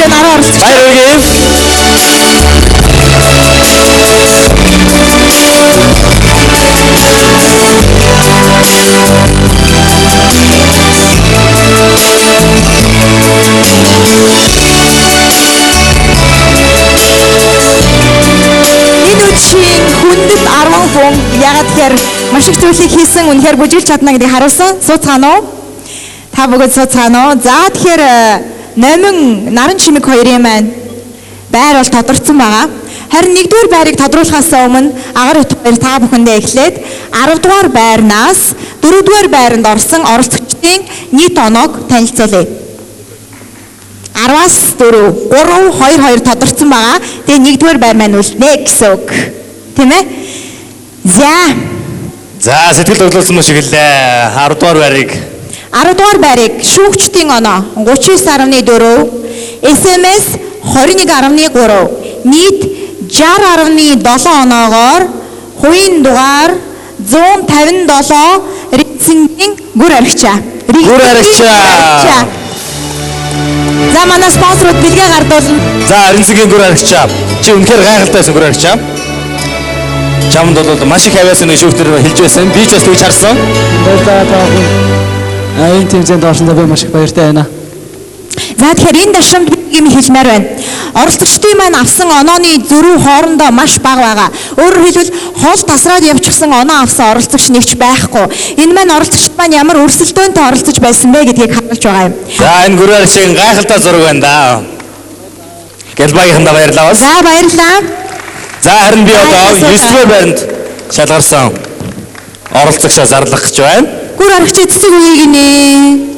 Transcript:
энэ арга оролцогч. Баяр хүргэе. Хүндэт 10 хүн ягаад тэгэхээр маш их зүйлийг хийсэн үнэхээр бүжиглж чадна гэдгийг харуулсан. Сууцгаана уу? Та бүгд сууцгаана уу? За тэгэхээр номин наран чимэг хоёрын маань байр бол тодорцсон байгаа. Харин 1-р байрыг тодруулахаас өмнө агаар утга баяр та бүхэндээ эхлээд 10-р байрнаас 4-р байранд орсон оролцогчдын нийт оноог танилцуулъя. 10-аас 4, 3, 2, 2 тодорцсон байгаа. Тэгээ 1-р байр маань үлднэ гэсэн үг. Тийм ээ? За сэтгэл хөдлөлсөн шиг л 10-р байрыг 10-р байрыг шүүгчдийн оноо 39.4, SMS 21.3, нийт 60.7 оноогоор хувийн дугаар 157 рейтингийн гүр аригчаа. За манай спонсорууд бэлгээ гардуулна. За Аринцгийн гүр аригчаа. Чи үнэхээр гайхалтайсэн гүр аригчаа. Чамд бол маш их авиасан нэг шүүгтэр хэлж байсан. Би ч бас тэгж харсан. Баярлалаа та бүхэн. Энэ тэмцээнд орсондоо би маш их баяртай байна. За тэгэхээр энэ даршамд юм хэлмээр байна. Оролцогчдын маань авсан онооны зөрүү хоорондоо маш бага байгаа. Өөрөөр хэлбэл хол тасраад явчихсан оноо авсан оролцогч нэгч байхгүй. Энэ маань оролцогчд маань ямар өрсөлдөөнтэй оролцож байсан бэ гэдгийг харуулж байгаа юм. За энэ гүр аригчийн гайхалтай зураг байна да. Гэлбагийнхандаа баярлалаа. За баярлалаа. За харин би одоо 9-р байранд шалгарсан оролцогчоо зарлах гэж байна. Гүр аригч эцэг үеийг нэ.